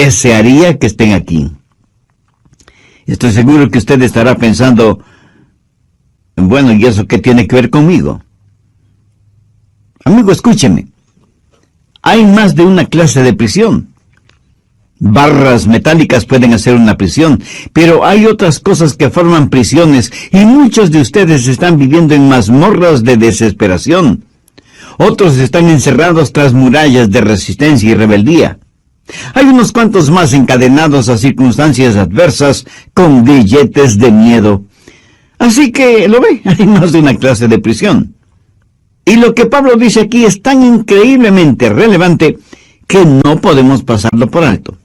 desearía que estén aquí. Estoy seguro que usted estará pensando, bueno, ¿y eso qué tiene que ver conmigo? Amigo, escúcheme. Hay más de una clase de prisión. Barras metálicas pueden hacer una prisión, pero hay otras cosas que forman prisiones, y muchos de ustedes están viviendo en mazmorras de desesperación. Otros están encerrados tras murallas de resistencia y rebeldía. Hay unos cuantos más encadenados a circunstancias adversas con grilletes de miedo. Así que, ¿lo ve? Hay más de una clase de prisión. Y lo que Pablo dice aquí es tan increíblemente relevante que no podemos pasarlo por alto.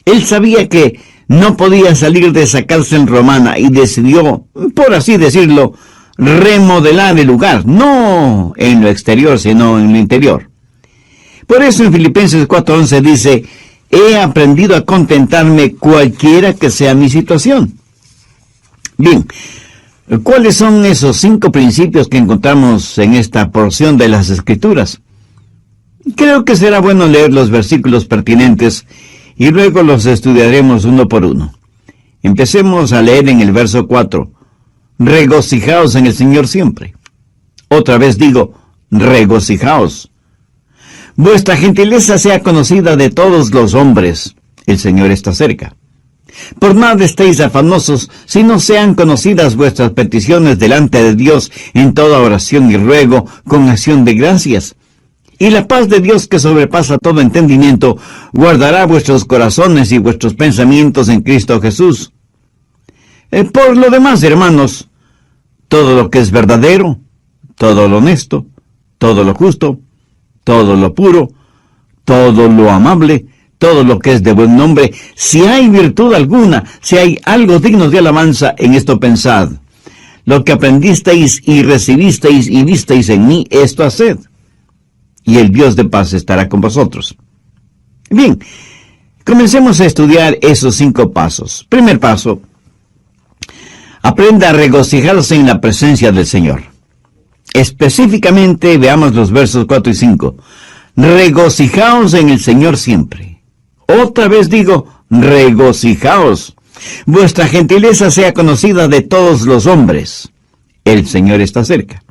Él sabía que no podía salir de esa cárcel romana y decidió, por así decirlo, remodelar el lugar, no en lo exterior, sino en lo interior. Por eso en Filipenses 4:11 dice, he aprendido a contentarme cualquiera que sea mi situación. Bien, ¿cuáles son esos 5 principios que encontramos en esta porción de las Escrituras? Creo que será bueno leer los versículos pertinentes y luego los estudiaremos uno por uno. Empecemos a leer en el verso 4. Regocijaos en el Señor siempre. Otra vez digo, regocijaos. Vuestra gentileza sea conocida de todos los hombres. El Señor está cerca. Por nada estéis afanosos, sino sean conocidas vuestras peticiones delante de Dios en toda oración y ruego, con acción de gracias. Y la paz de Dios, que sobrepasa todo entendimiento, guardará vuestros corazones y vuestros pensamientos en Cristo Jesús. Por lo demás, hermanos, todo lo que es verdadero, todo lo honesto, todo lo justo, todo lo puro, todo lo amable, todo lo que es de buen nombre, si hay virtud alguna, si hay algo digno de alabanza, en esto pensad. Lo que aprendisteis y recibisteis y visteis en mí, esto haced. Y el Dios de paz estará con vosotros. Bien, comencemos a estudiar esos 5 pasos. Primer paso, aprenda a regocijarse en la presencia del Señor. Específicamente, veamos los versos 4 y 5. Regocijaos en el Señor siempre. Otra vez digo, regocijaos. Vuestra gentileza sea conocida de todos los hombres. El Señor está cerca.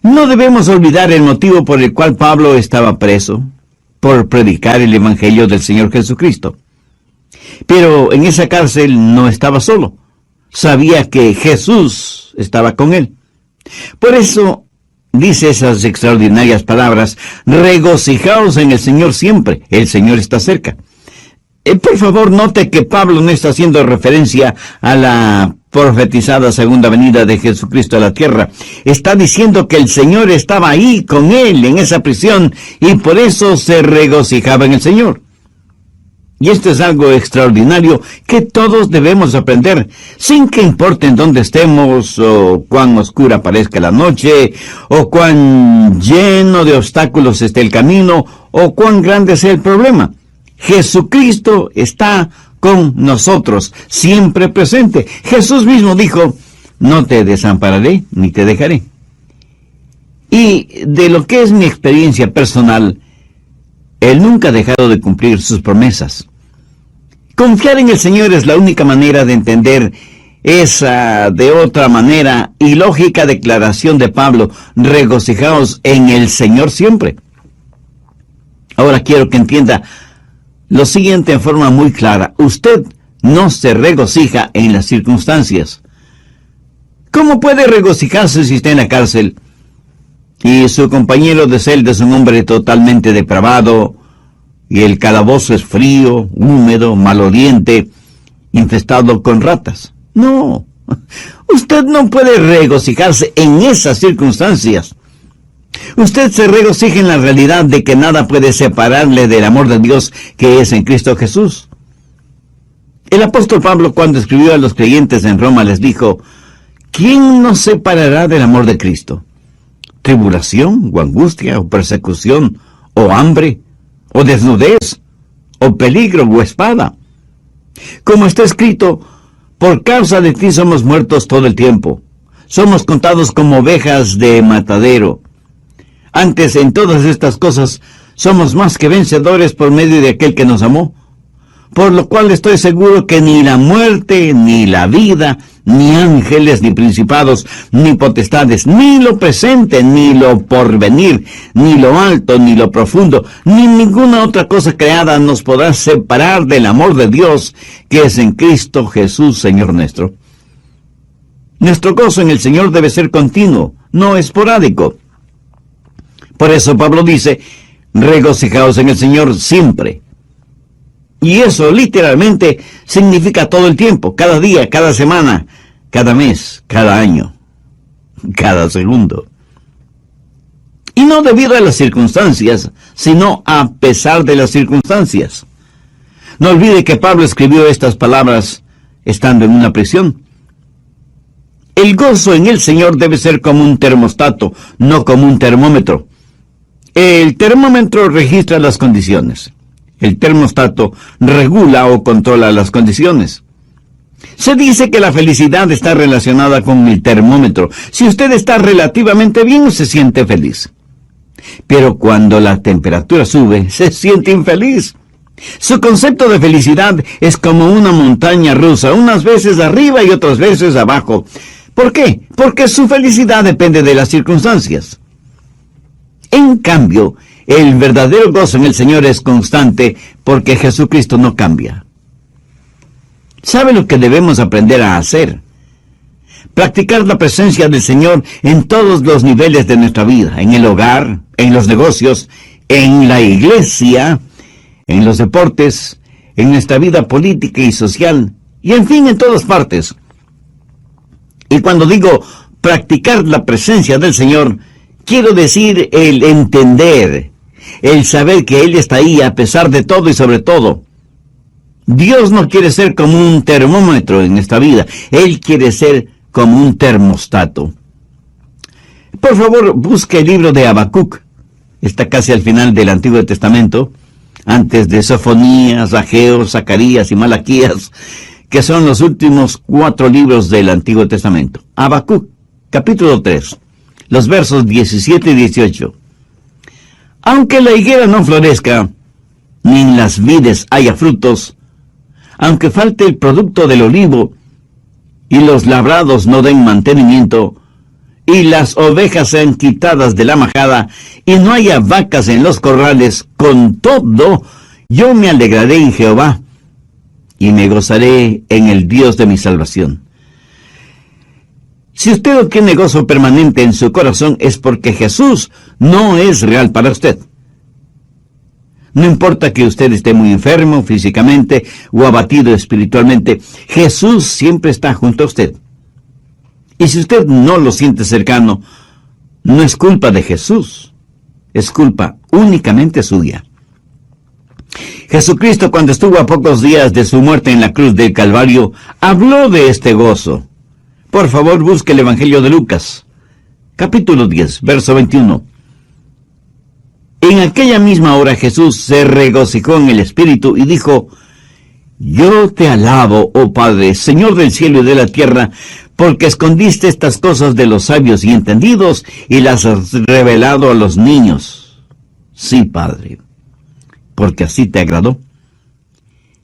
No debemos olvidar el motivo por el cual Pablo estaba preso, por predicar el Evangelio del Señor Jesucristo. Pero en esa cárcel no estaba solo. Sabía que Jesús estaba con él. Por eso dice esas extraordinarias palabras, regocijaos en el Señor siempre, el Señor está cerca. Por favor, note que Pablo no está haciendo referencia a la profetizada segunda venida de Jesucristo a la tierra. Está diciendo que el Señor estaba ahí con él en esa prisión y por eso se regocijaba en el Señor. Y esto es algo extraordinario que todos debemos aprender, sin que importe en dónde estemos, o cuán oscura parezca la noche, o cuán lleno de obstáculos esté el camino, o cuán grande sea el problema. Jesucristo está con nosotros, siempre presente. Jesús mismo dijo, no te desampararé ni te dejaré. Y de lo que es mi experiencia personal, Él nunca ha dejado de cumplir sus promesas. Confiar en el Señor es la única manera de entender esa, de otra manera, ilógica declaración de Pablo, regocijaos en el Señor siempre. Ahora quiero que entienda lo siguiente en forma muy clara. Usted no se regocija en las circunstancias. ¿Cómo puede regocijarse si está en la cárcel y su compañero de celda es un hombre totalmente depravado y el calabozo es frío, húmedo, maloliente, infestado con ratas? No, usted no puede regocijarse en esas circunstancias. Usted se regocija en la realidad de que nada puede separarle del amor de Dios que es en Cristo Jesús. El apóstol Pablo, cuando escribió a los creyentes en Roma, les dijo, ¿quién nos separará del amor de Cristo? ¿Tribulación, o angustia, o persecución, o hambre, o desnudez, o peligro, o espada? Como está escrito, por causa de ti somos muertos todo el tiempo. Somos contados como ovejas de matadero. Antes, en todas estas cosas, somos más que vencedores por medio de aquel que nos amó. Por lo cual estoy seguro que ni la muerte, ni la vida, ni ángeles, ni principados, ni potestades, ni lo presente, ni lo porvenir, ni lo alto, ni lo profundo, ni ninguna otra cosa creada nos podrá separar del amor de Dios que es en Cristo Jesús, Señor nuestro. Nuestro gozo en el Señor debe ser continuo, no esporádico. Por eso Pablo dice, regocijaos en el Señor siempre. Y eso literalmente significa todo el tiempo, cada día, cada semana, cada mes, cada año, cada segundo. Y no debido a las circunstancias, sino a pesar de las circunstancias. No olvide que Pablo escribió estas palabras estando en una prisión. El gozo en el Señor debe ser como un termostato, no como un termómetro. El termómetro registra las condiciones. El termostato regula o controla las condiciones. Se dice que la felicidad está relacionada con el termómetro. Si usted está relativamente bien, se siente feliz. Pero cuando la temperatura sube, se siente infeliz. Su concepto de felicidad es como una montaña rusa, unas veces arriba y otras veces abajo. ¿Por qué? Porque su felicidad depende de las circunstancias. En cambio, el verdadero gozo en el Señor es constante porque Jesucristo no cambia. ¿Sabe lo que debemos aprender a hacer? Practicar la presencia del Señor en todos los niveles de nuestra vida, en el hogar, en los negocios, en la iglesia, en los deportes, en nuestra vida política y social, y en fin, en todas partes. Y cuando digo practicar la presencia del Señor, quiero decir el entender, el saber que Él está ahí a pesar de todo y sobre todo. Dios no quiere ser como un termómetro en esta vida. Él quiere ser como un termostato. Por favor, busque el libro de Habacuc. Está casi al final del Antiguo Testamento, antes de Sofonías, Ageo, Zacarías y Malaquías, que son los últimos 4 libros del Antiguo Testamento. Habacuc, capítulo 3, los versos 17 y 18. Aunque la higuera no florezca, ni en las vides haya frutos, aunque falte el producto del olivo, y los labrados no den mantenimiento, y las ovejas sean quitadas de la majada, y no haya vacas en los corrales, con todo, yo me alegraré en Jehová, y me gozaré en el Dios de mi salvación. Si usted no tiene gozo permanente en su corazón, es porque Jesús no es real para usted. No importa que usted esté muy enfermo físicamente o abatido espiritualmente, Jesús siempre está junto a usted. Y si usted no lo siente cercano, no es culpa de Jesús, es culpa únicamente suya. Jesucristo, cuando estuvo a pocos días de su muerte en la cruz del Calvario, habló de este gozo. Por favor, busque el Evangelio de Lucas, capítulo 10, verso 21. En aquella misma hora Jesús se regocijó en el Espíritu y dijo, yo te alabo, oh Padre, Señor del cielo y de la tierra, porque escondiste estas cosas de los sabios y entendidos y las has revelado a los niños. Sí, Padre, porque así te agradó.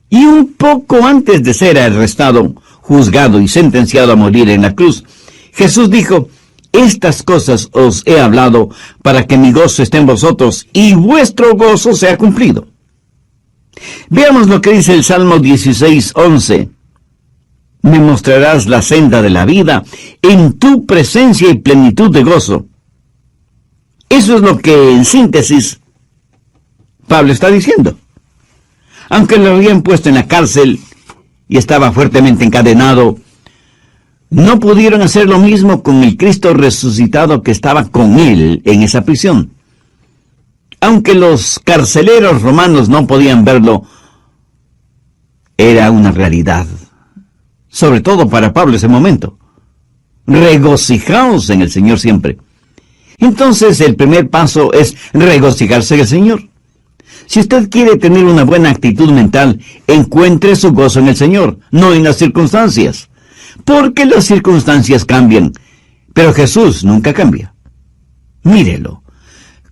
Y un poco antes de ser arrestado, juzgado y sentenciado a morir en la cruz, Jesús dijo, estas cosas os he hablado para que mi gozo esté en vosotros y vuestro gozo sea cumplido. Veamos lo que dice el Salmo 16:11. Me mostrarás la senda de la vida, en tu presencia y plenitud de gozo. Eso es lo que, en síntesis, Pablo está diciendo. Aunque lo habían puesto en la cárcel y estaba fuertemente encadenado, no pudieron hacer lo mismo con el Cristo resucitado que estaba con él en esa prisión. Aunque los carceleros romanos no podían verlo, era una realidad. Sobre todo para Pablo ese momento. Regocijaos en el Señor siempre. Entonces el primer paso es regocijarse en el Señor. Si usted quiere tener una buena actitud mental, encuentre su gozo en el Señor, no en las circunstancias. Porque las circunstancias cambian, pero Jesús nunca cambia. Mírelo.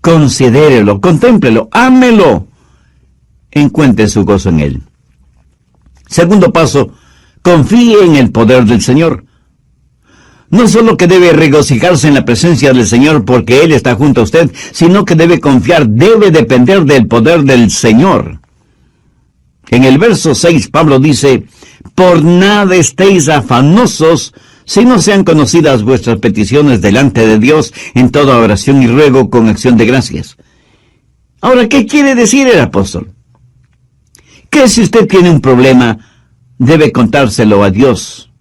considérelo, contémplelo, ámelo, encuentre su gozo en Él. Segundo paso, confíe en el poder del Señor. No solo que debe regocijarse en la presencia del Señor porque Él está junto a usted, sino que debe confiar, debe depender del poder del Señor. En el verso 6, Pablo dice, por nada estéis afanosos, si no sean conocidas vuestras peticiones delante de Dios en toda oración y ruego con acción de gracias. Ahora, ¿qué quiere decir el apóstol? Que si usted tiene un problema, debe contárselo a Dios.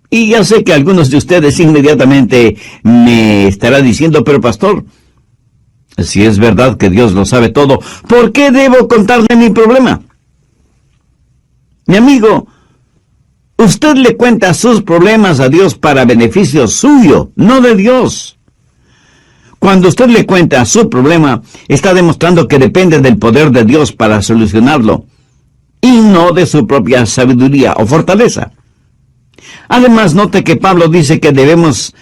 Y ya sé que algunos de ustedes inmediatamente me estarán diciendo, pero pastor, si es verdad que Dios lo sabe todo, ¿por qué debo contarle mi problema? Mi amigo, usted le cuenta sus problemas a Dios para beneficio suyo, no de Dios. Cuando usted le cuenta su problema, está demostrando que depende del poder de Dios para solucionarlo, y no de su propia sabiduría o fortaleza. Además, note que Pablo dice que debemos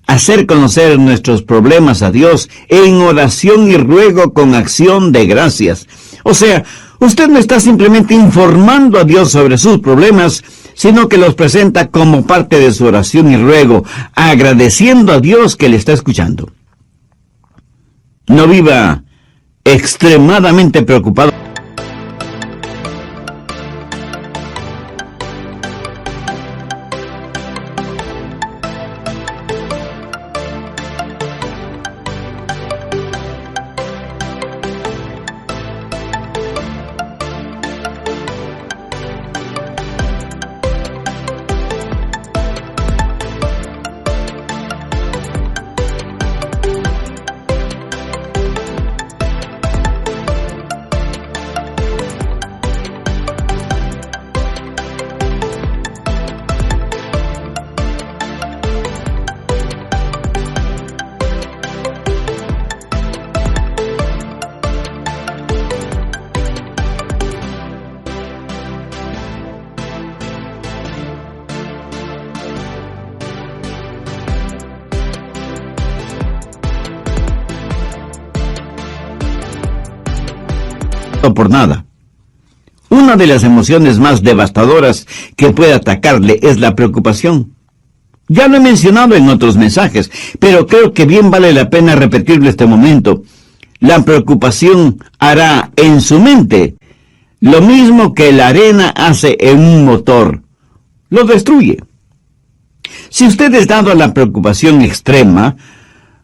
hacer conocer nuestros problemas a Dios en oración y ruego con acción de gracias. O sea, usted no está simplemente informando a Dios sobre sus problemas, sino que los presenta como parte de su oración y ruego, agradeciendo a Dios que le está escuchando. No viva extremadamente preocupado. Por nada. Una de las emociones más devastadoras que puede atacarle es la preocupación. Ya lo he mencionado en otros mensajes, pero creo que bien vale la pena repetirlo este momento. La preocupación hará en su mente lo mismo que la arena hace en un motor. Lo destruye. Si usted es dado a la preocupación extrema,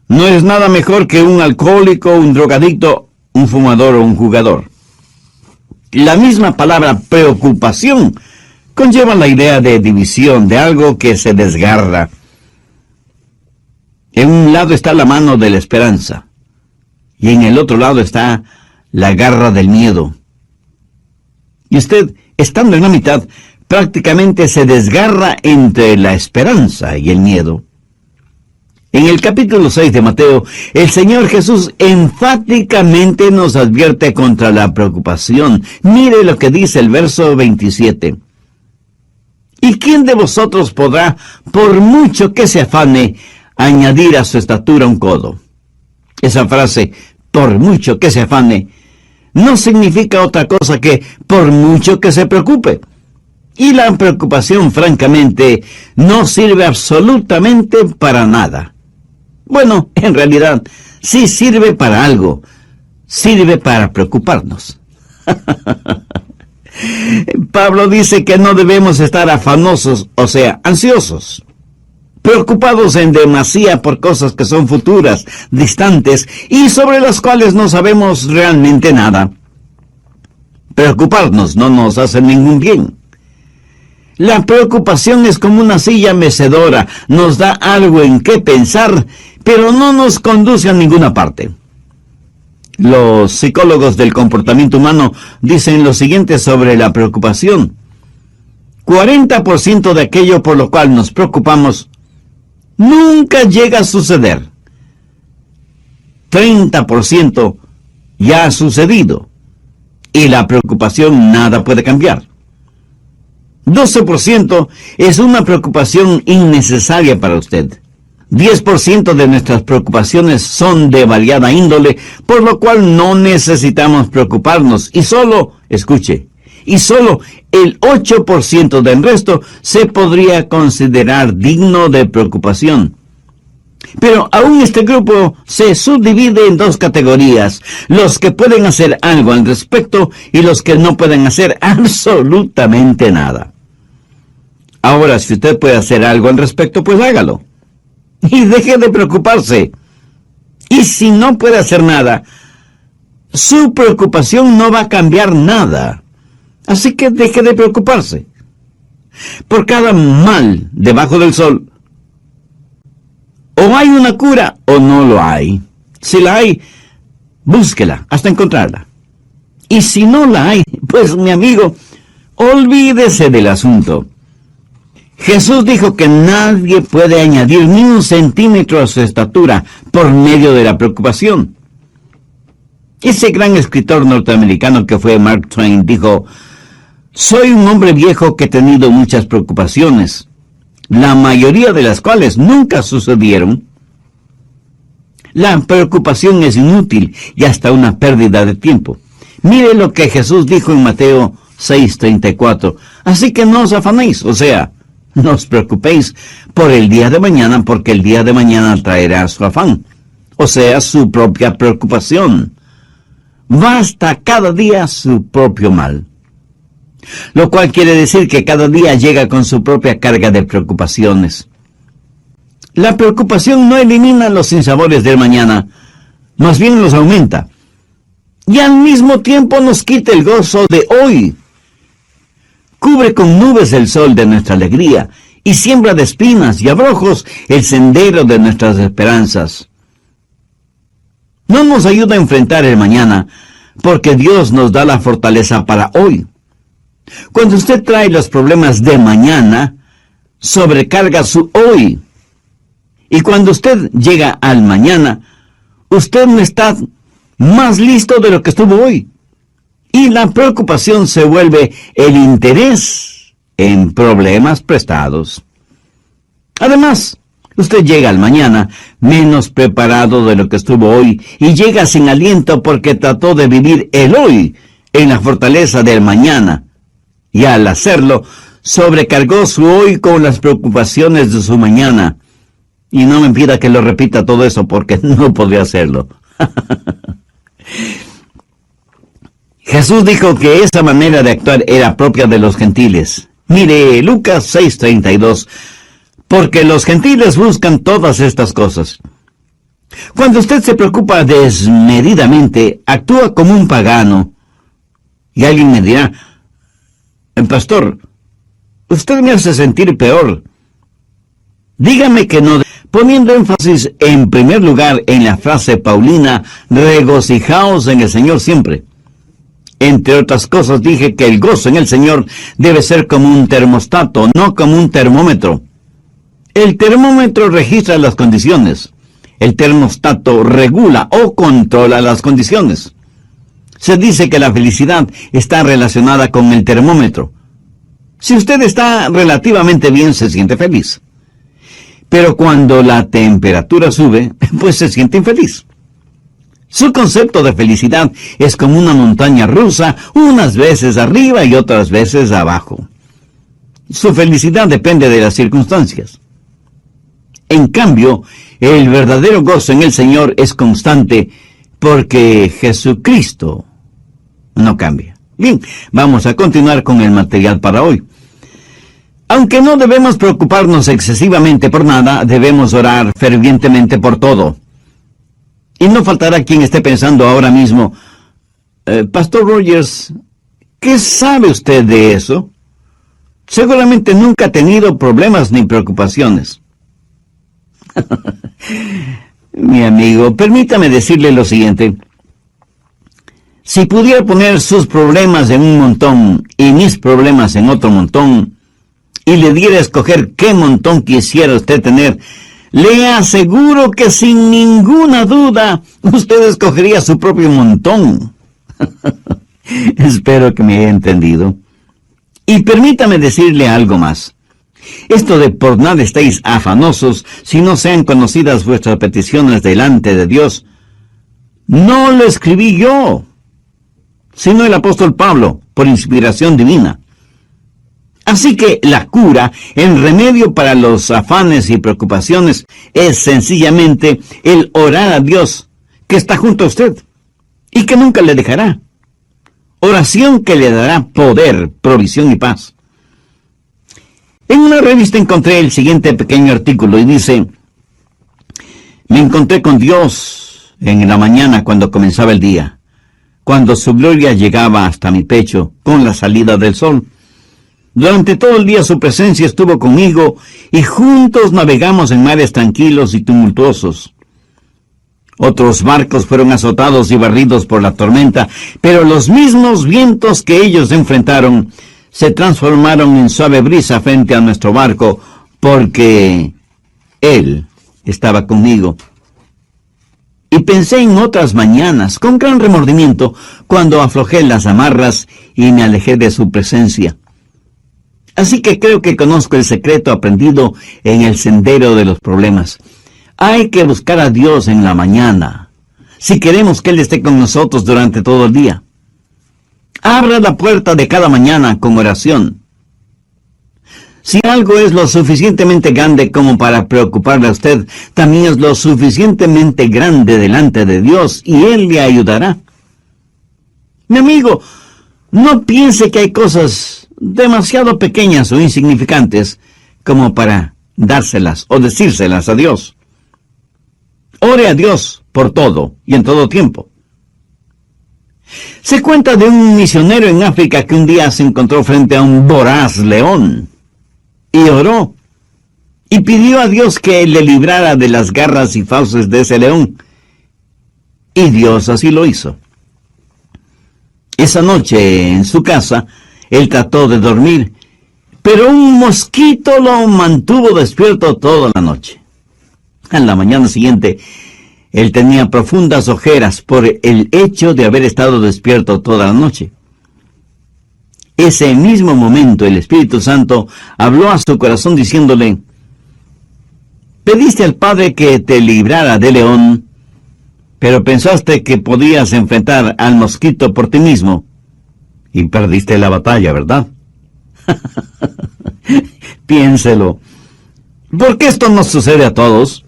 no es nada mejor que un alcohólico, un drogadicto, un fumador o un jugador. La misma palabra preocupación conlleva la idea de división, de algo que se desgarra. En un lado está la mano de la esperanza, y en el otro lado está la garra del miedo. Y usted, estando en la mitad, prácticamente se desgarra entre la esperanza y el miedo. En el capítulo 6 de Mateo, el Señor Jesús enfáticamente nos advierte contra la preocupación. Mire lo que dice el verso 27. ¿Y quién de vosotros podrá, por mucho que se afane, añadir a su estatura un codo? Esa frase, por mucho que se afane, no significa otra cosa que por mucho que se preocupe. Y la preocupación, francamente, no sirve absolutamente para nada. Bueno, en realidad, sí sirve para algo. Sirve para preocuparnos. Pablo dice que no debemos estar afanosos, o sea, ansiosos, preocupados en demasía por cosas que son futuras, distantes, y sobre las cuales no sabemos realmente nada. Preocuparnos no nos hace ningún bien. La preocupación es como una silla mecedora, nos da algo en qué pensar, pero no nos conduce a ninguna parte. Los psicólogos del comportamiento humano dicen lo siguiente sobre la preocupación. 40% de aquello por lo cual nos preocupamos nunca llega a suceder. 30% ya ha sucedido, y la preocupación nada puede cambiar. 12% es una preocupación innecesaria para usted. 10% de nuestras preocupaciones son de variada índole, por lo cual no necesitamos preocuparnos. Y solo, escuche, y solo el 8% del resto se podría considerar digno de preocupación. Pero aún este grupo se subdivide en dos categorías: los que pueden hacer algo al respecto y los que no pueden hacer absolutamente nada. Ahora, si usted puede hacer algo al respecto, pues hágalo. Y deje de preocuparse. Y si no puede hacer nada, su preocupación no va a cambiar nada. Así que deje de preocuparse. Por cada mal debajo del sol, o hay una cura o no lo hay. Si la hay, búsquela hasta encontrarla. Y si no la hay, pues mi amigo, olvídese del asunto. Jesús dijo que nadie puede añadir ni un centímetro a su estatura por medio de la preocupación. Ese gran escritor norteamericano que fue Mark Twain dijo: soy un hombre viejo que he tenido muchas preocupaciones, la mayoría de las cuales nunca sucedieron. La preocupación es inútil y hasta una pérdida de tiempo. Mire lo que Jesús dijo en Mateo 6:34. Así que no os afanéis, o sea, no os preocupéis por el día de mañana, porque el día de mañana traerá su afán, o sea, su propia preocupación. Basta cada día su propio mal. Lo cual quiere decir que cada día llega con su propia carga de preocupaciones. La preocupación no elimina los sinsabores del mañana, más bien los aumenta. Y al mismo tiempo nos quita el gozo de hoy. Cubre con nubes el sol de nuestra alegría y siembra de espinas y abrojos el sendero de nuestras esperanzas. No nos ayuda a enfrentar el mañana, porque Dios nos da la fortaleza para hoy. Cuando usted trae los problemas de mañana, sobrecarga su hoy. Y cuando usted llega al mañana, usted no está más listo de lo que estuvo hoy. Y la preocupación se vuelve el interés en problemas prestados. Además, usted llega al mañana menos preparado de lo que estuvo hoy y llega sin aliento porque trató de vivir el hoy en la fortaleza del mañana. Y al hacerlo, sobrecargó su hoy con las preocupaciones de su mañana. Y no me pida que lo repita todo eso, porque no podría hacerlo. Jesús dijo que esa manera de actuar era propia de los gentiles. Mire, Lucas 6:32. Porque los gentiles buscan todas estas cosas. Cuando usted se preocupa desmedidamente, actúa como un pagano. Y alguien me dirá: pastor, usted me hace sentir peor. Dígame que no, poniendo énfasis en primer lugar en la frase paulina, regocijaos en el Señor siempre. Entre otras cosas dije que el gozo en el Señor debe ser como un termostato, no como un termómetro. El termómetro registra las condiciones. El termostato regula o controla las condiciones. Se dice que la felicidad está relacionada con el termómetro. Si usted está relativamente bien, se siente feliz. Pero cuando la temperatura sube, pues se siente infeliz. Su concepto de felicidad es como una montaña rusa, unas veces arriba y otras veces abajo. Su felicidad depende de las circunstancias. En cambio, el verdadero gozo en el Señor es constante, porque Jesucristo no cambia. Bien, vamos a continuar con el material para hoy. Aunque no debemos preocuparnos excesivamente por nada, debemos orar fervientemente por todo. Y no faltará quien esté pensando ahora mismo: Pastor Rogers, ¿qué sabe usted de eso? Seguramente nunca ha tenido problemas ni preocupaciones. Mi amigo, permítame decirle lo siguiente. Si pudiera poner sus problemas en un montón y mis problemas en otro montón, y le diera a escoger qué montón quisiera usted tener, le aseguro que sin ninguna duda usted escogería su propio montón. Espero que me haya entendido. Y permítame decirle algo más. Esto de por nada estéis afanosos, si no sean conocidas vuestras peticiones delante de Dios, no lo escribí yo, sino el apóstol Pablo, por inspiración divina. Así que la cura, el remedio para los afanes y preocupaciones, es sencillamente el orar a Dios, que está junto a usted, y que nunca le dejará. Oración que le dará poder, provisión y paz. En una revista encontré el siguiente pequeño artículo y dice: me encontré con Dios en la mañana cuando comenzaba el día, cuando su gloria llegaba hasta mi pecho con la salida del sol. Durante todo el día su presencia estuvo conmigo y juntos navegamos en mares tranquilos y tumultuosos. Otros barcos fueron azotados y barridos por la tormenta, pero los mismos vientos que ellos enfrentaron se transformaron en suave brisa frente a nuestro barco, porque Él estaba conmigo. Y pensé en otras mañanas, con gran remordimiento, cuando aflojé las amarras y me alejé de su presencia. Así que creo que conozco el secreto aprendido en el sendero de los problemas. Hay que buscar a Dios en la mañana, si queremos que Él esté con nosotros durante todo el día. Abra la puerta de cada mañana con oración. Si algo es lo suficientemente grande como para preocuparle a usted, también es lo suficientemente grande delante de Dios y Él le ayudará. Mi amigo, no piense que hay cosas demasiado pequeñas o insignificantes como para dárselas o decírselas a Dios. Ore a Dios por todo y en todo tiempo. Se cuenta de un misionero en África que un día se encontró frente a un voraz león y oró y pidió a Dios que le librara de las garras y fauces de ese león. Y Dios así lo hizo. Esa noche en su casa, él trató de dormir, pero un mosquito lo mantuvo despierto toda la noche. A la mañana siguiente, él tenía profundas ojeras por el hecho de haber estado despierto toda la noche. Ese mismo momento el Espíritu Santo habló a su corazón diciéndole: pediste al Padre que te librara del león, pero pensaste que podías enfrentar al mosquito por ti mismo y perdiste la batalla, ¿verdad? Piénselo. ¿Por qué esto nos sucede a todos?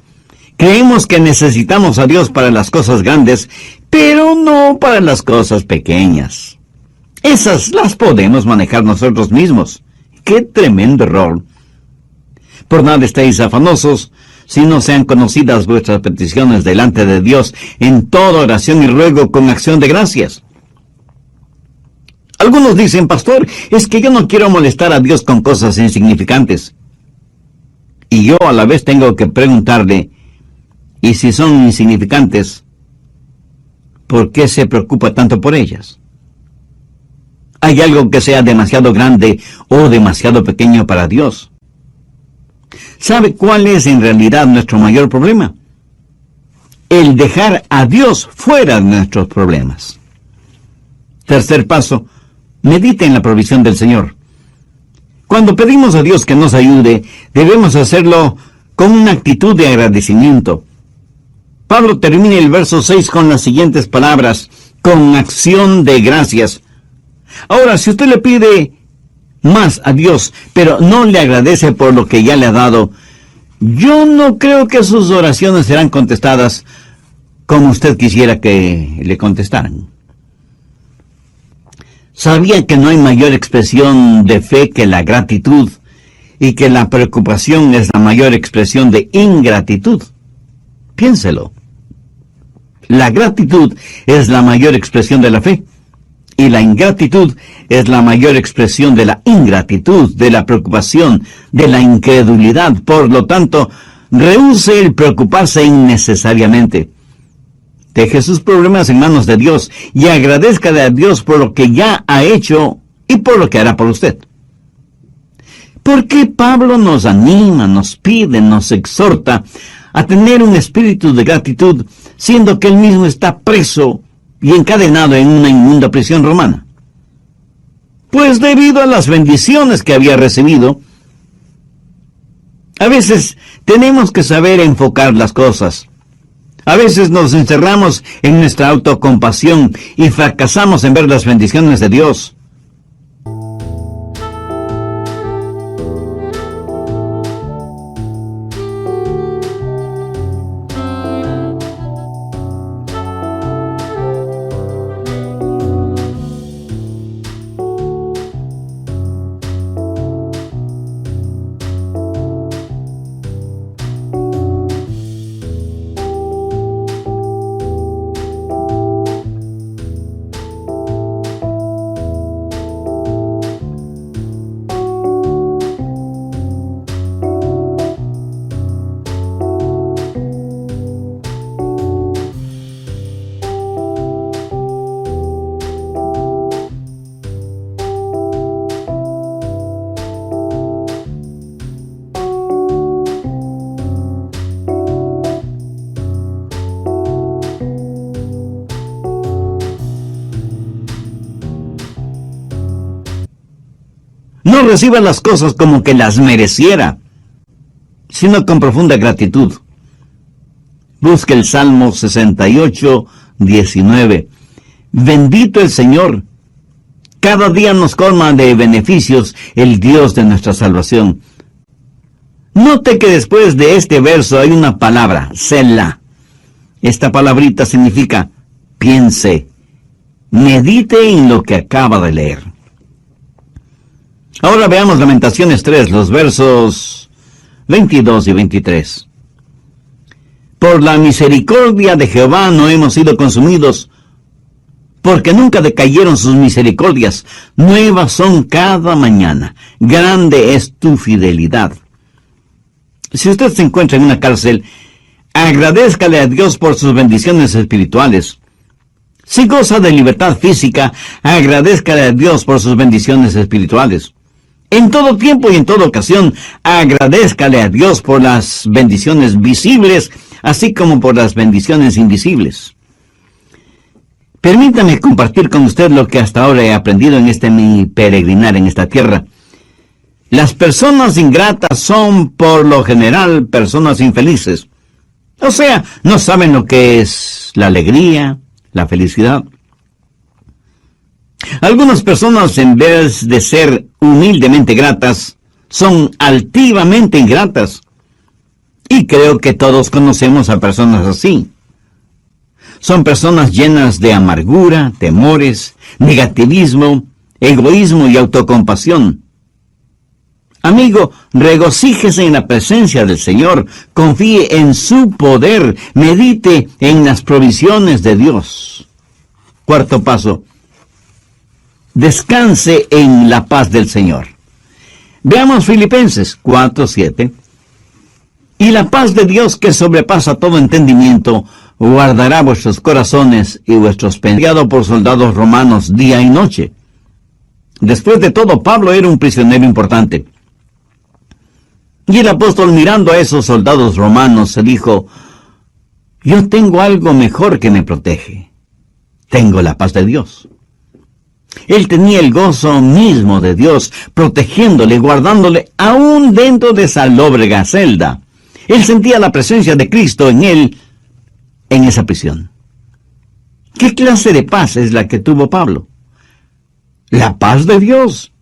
Creemos que necesitamos a Dios para las cosas grandes, pero no para las cosas pequeñas. Esas las podemos manejar nosotros mismos. ¡Qué tremendo error! Por nada estéis afanosos, si no sean conocidas vuestras peticiones delante de Dios en toda oración y ruego con acción de gracias. Algunos dicen: pastor, es que yo no quiero molestar a Dios con cosas insignificantes. Y yo a la vez tengo que preguntarle: ¿y si son insignificantes, por qué se preocupa tanto por ellas? ¿Hay algo que sea demasiado grande o demasiado pequeño para Dios? ¿Sabe cuál es en realidad nuestro mayor problema? El dejar a Dios fuera de nuestros problemas. Tercer paso: medite en la provisión del Señor. Cuando pedimos a Dios que nos ayude, debemos hacerlo con una actitud de agradecimiento. Pablo termina el verso 6 con las siguientes palabras: con acción de gracias. Ahora, si usted le pide más a Dios, pero no le agradece por lo que ya le ha dado, yo no creo que sus oraciones serán contestadas como usted quisiera que le contestaran. ¿Sabía que no hay mayor expresión de fe que la gratitud y que la preocupación es la mayor expresión de ingratitud? Piénselo. La gratitud es la mayor expresión de la fe y la ingratitud es la mayor expresión de la ingratitud, de la preocupación, de la incredulidad. Por lo tanto, rehúse el preocuparse innecesariamente. Deje sus problemas en manos de Dios y agradezca a Dios por lo que ya ha hecho y por lo que hará por usted. ¿Por qué Pablo nos anima, nos pide, nos exhorta a tener un espíritu de gratitud, siendo que él mismo está preso y encadenado en una inmunda prisión romana? Pues debido a las bendiciones que había recibido, A veces tenemos que saber enfocar las cosas. A veces nos encerramos en nuestra autocompasión y fracasamos en ver las bendiciones de Dios. No reciba las cosas como que las mereciera, sino con profunda gratitud. Busque el Salmo 68, 19. Bendito el Señor. Cada día nos colma de beneficios el Dios de nuestra salvación. Note que después de este verso hay una palabra, Selah. Esta palabrita significa piense, medite en lo que acaba de leer. Ahora veamos Lamentaciones 3, los versos 22 y 23. Por la misericordia de Jehová no hemos sido consumidos, porque nunca decayeron sus misericordias. Nuevas son cada mañana. Grande es tu fidelidad. Si usted se encuentra en una cárcel, agradézcale a Dios por sus bendiciones espirituales. Si goza de libertad física, agradézcale a Dios por sus bendiciones espirituales. En todo tiempo y en toda ocasión, agradézcale a Dios por las bendiciones visibles, así como por las bendiciones invisibles. Permítame compartir con usted lo que hasta ahora he aprendido en mi peregrinar en esta tierra. Las personas ingratas son, por lo general, personas infelices. O sea, no saben lo que es la alegría, la felicidad. Algunas personas, en vez de ser humildemente gratas, son altivamente ingratas. Y creo que todos conocemos a personas así. Son personas llenas de amargura, temores, negativismo, egoísmo y autocompasión. Amigo, regocíjese en la presencia del Señor, confíe en su poder, medite en las provisiones de Dios. Cuarto paso. Descanse en la paz del Señor. Veamos Filipenses 4:7. Y la paz de Dios, que sobrepasa todo entendimiento, guardará vuestros corazones y vuestros pensamientos, por soldados romanos día y noche. Después de todo, Pablo era un prisionero importante. Y el apóstol, mirando a esos soldados romanos, se dijo: yo tengo algo mejor que me protege. Tengo la paz de Dios. Él tenía el gozo mismo de Dios, protegiéndole, guardándole, aún dentro de esa lóbrega celda. Él sentía la presencia de Cristo en él, en esa prisión. ¿Qué clase de paz es la que tuvo Pablo? La paz de Dios.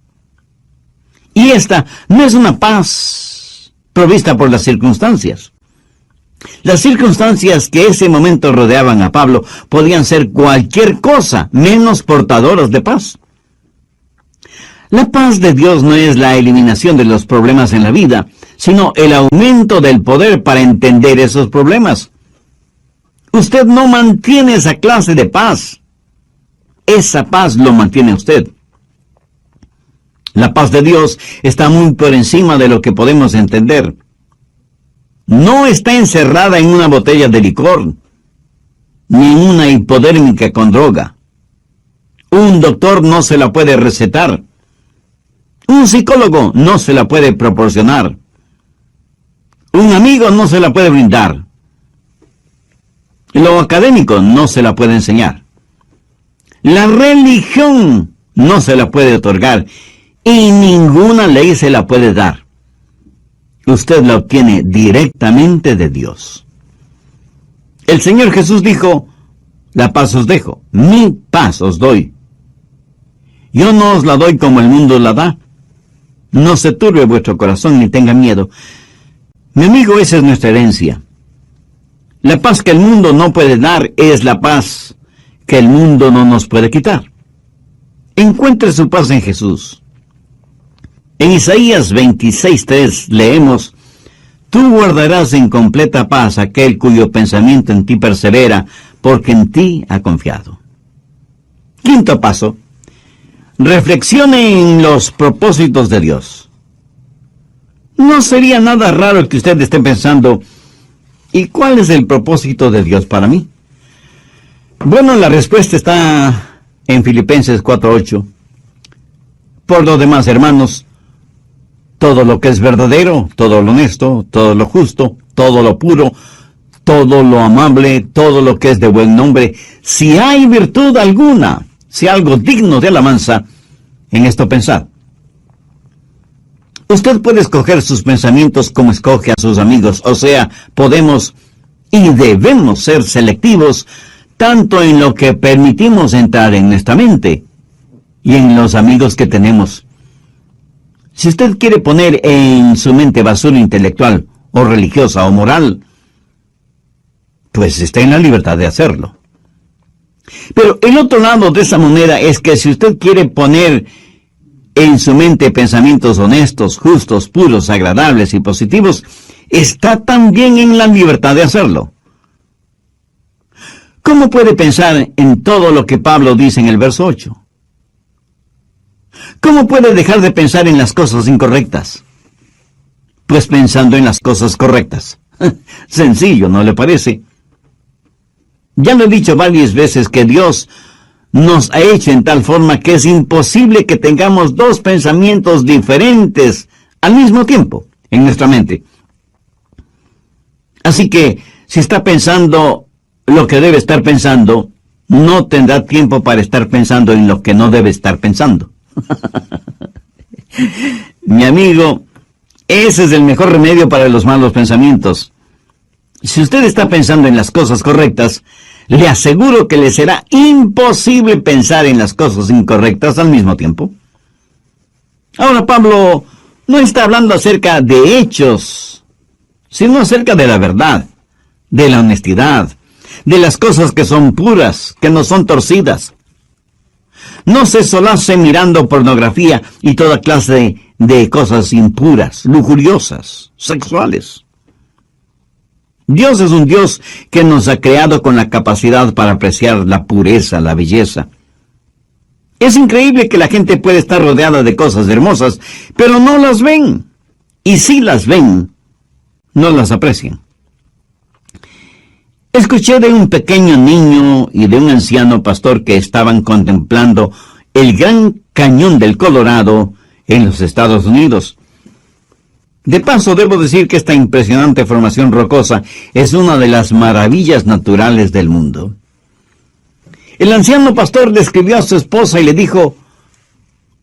Y esta no es una paz provista por las circunstancias. Las circunstancias que ese momento rodeaban a Pablo podían ser cualquier cosa menos portadoras de paz. La paz de Dios no es la eliminación de los problemas en la vida, sino el aumento del poder para entender esos problemas. Usted no mantiene esa clase de paz. Esa paz lo mantiene usted. La paz de Dios está muy por encima de lo que podemos entender. No está encerrada en una botella de licor, ni en una hipodérmica con droga. Un doctor no se la puede recetar. Un psicólogo no se la puede proporcionar. Un amigo no se la puede brindar. Lo académico no se la puede enseñar. La religión no se la puede otorgar. Y ninguna ley se la puede dar. usted la obtiene directamente de Dios. El Señor Jesús dijo, la paz os dejo, mi paz os doy. Yo no os la doy como el mundo la da. No se turbe vuestro corazón ni tenga miedo. Mi amigo, esa es nuestra herencia. La paz que el mundo no puede dar es la paz que el mundo no nos puede quitar. Encuentre su paz en Jesús. En Isaías 26:3 leemos, tú guardarás en completa paz aquel cuyo pensamiento en ti persevera, porque en ti ha confiado. Quinto paso. Reflexione en los propósitos de Dios. No sería nada raro que usted esté pensando, ¿y cuál es el propósito de Dios para mí? Bueno, la respuesta está en Filipenses 4:8. Por lo demás, hermanos, todo lo que es verdadero, todo lo honesto, todo lo justo, todo lo puro, todo lo amable, todo lo que es de buen nombre, si hay virtud alguna, si algo digno de alabanza, en esto pensad. Usted puede escoger sus pensamientos como escoge a sus amigos, o sea, podemos y debemos ser selectivos tanto en lo que permitimos entrar en nuestra mente y en los amigos que tenemos. Si usted quiere poner en su mente basura intelectual o religiosa o moral, pues está en la libertad de hacerlo. Pero el otro lado de esa moneda es que si usted quiere poner en su mente pensamientos honestos, justos, puros, agradables y positivos, está también en la libertad de hacerlo. ¿Cómo puede pensar en todo lo que Pablo dice en el verso 8? ¿Cómo puede dejar de pensar en las cosas incorrectas? Pues pensando en las cosas correctas. Sencillo, ¿no le parece? Ya lo he dicho varias veces que Dios nos ha hecho en tal forma que es imposible que tengamos dos pensamientos diferentes al mismo tiempo en nuestra mente. Así que, si está pensando lo que debe estar pensando, no tendrá tiempo para estar pensando en lo que no debe estar pensando. Mi amigo, ese es el mejor remedio para los malos pensamientos. Si usted está pensando en las cosas correctas, le aseguro que le será imposible pensar en las cosas incorrectas al mismo tiempo. Ahora, Pablo no está hablando acerca de hechos, sino acerca de la verdad, de la honestidad, de las cosas que son puras, que no son torcidas. No se solace mirando pornografía y toda clase de cosas impuras, lujuriosas, sexuales. Dios es un Dios que nos ha creado con la capacidad para apreciar la pureza, la belleza. Es increíble que la gente puede estar rodeada de cosas hermosas, pero no las ven. Y si las ven, no las aprecian. Escuché de un pequeño niño y de un anciano pastor que estaban contemplando el Gran Cañón del Colorado en los Estados Unidos. De paso, debo decir que esta impresionante formación rocosa es una de las maravillas naturales del mundo. El anciano pastor describió a su esposa y le dijo,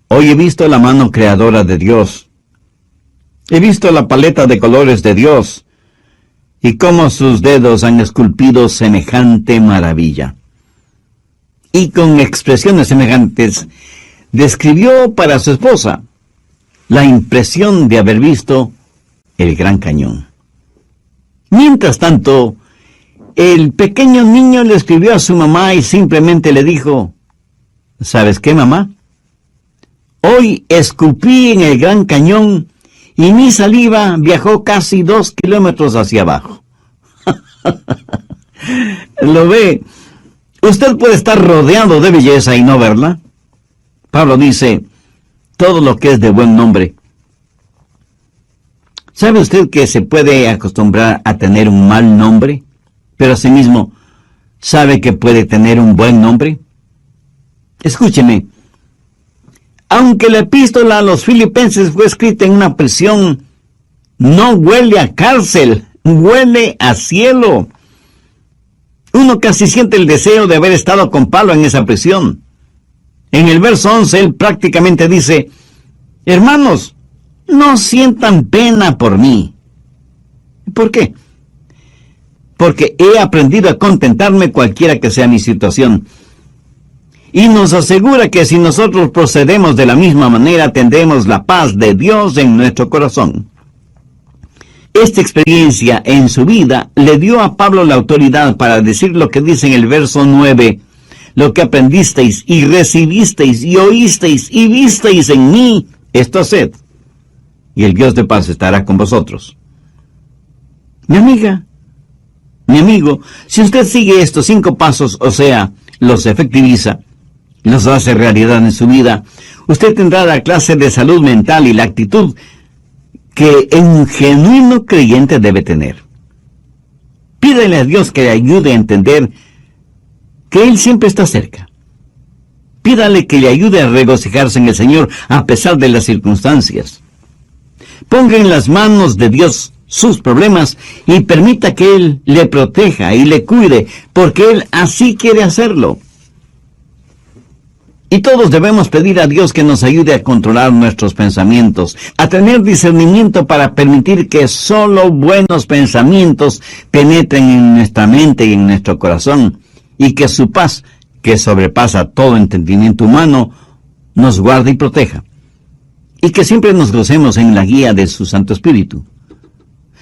hoy he visto la mano creadora de Dios. He visto la paleta de colores de Dios y cómo sus dedos han esculpido semejante maravilla. Y con expresiones semejantes, describió para su esposa la impresión de haber visto el Gran Cañón. Mientras tanto, el pequeño niño le escribió a su mamá y simplemente le dijo, ¿sabes qué, mamá? Hoy escupí en el Gran Cañón y mi saliva viajó casi 2 kilómetros hacia abajo. ¿Lo ve? Usted puede estar rodeado de belleza y no verla. Pablo dice, todo lo que es de buen nombre. ¿Sabe usted que se puede acostumbrar a tener un mal nombre, pero asimismo sabe que puede tener un buen nombre? Escúcheme. Aunque la epístola a los Filipenses fue escrita en una prisión, no huele a cárcel, huele a cielo. Uno casi siente el deseo de haber estado con Pablo en esa prisión. En el verso 11, él prácticamente dice, hermanos, no sientan pena por mí. ¿Por qué? Porque he aprendido a contentarme cualquiera que sea mi situación. Y nos asegura que si nosotros procedemos de la misma manera, tendremos la paz de Dios en nuestro corazón. Esta experiencia en su vida le dio a Pablo la autoridad para decir lo que dice en el verso 9, lo que aprendisteis y recibisteis y oísteis y visteis en mí, esto haced, y el Dios de paz estará con vosotros. Mi amiga, mi amigo, si usted sigue estos 5 pasos, o sea, los efectiviza, los hace realidad en su vida, usted tendrá la clase de salud mental y la actitud que un genuino creyente debe tener. Pídale a Dios que le ayude a entender que Él siempre está cerca. Pídale que le ayude a regocijarse en el Señor a pesar de las circunstancias. Ponga en las manos de Dios sus problemas y permita que Él le proteja y le cuide, porque Él así quiere hacerlo. Y todos debemos pedir a Dios que nos ayude a controlar nuestros pensamientos, a tener discernimiento para permitir que solo buenos pensamientos penetren en nuestra mente y en nuestro corazón, y que su paz, que sobrepasa todo entendimiento humano, nos guarde y proteja, y que siempre nos gocemos en la guía de su Santo Espíritu.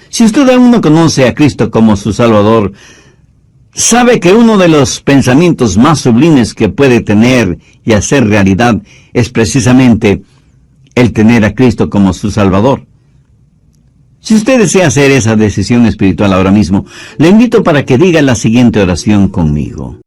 Si usted aún no conoce a Cristo como su Salvador, sabe que uno de los pensamientos más sublimes que puede tener y hacer realidad es precisamente el tener a Cristo como su Salvador. Si usted desea hacer esa decisión espiritual ahora mismo, le invito para que diga la siguiente oración conmigo.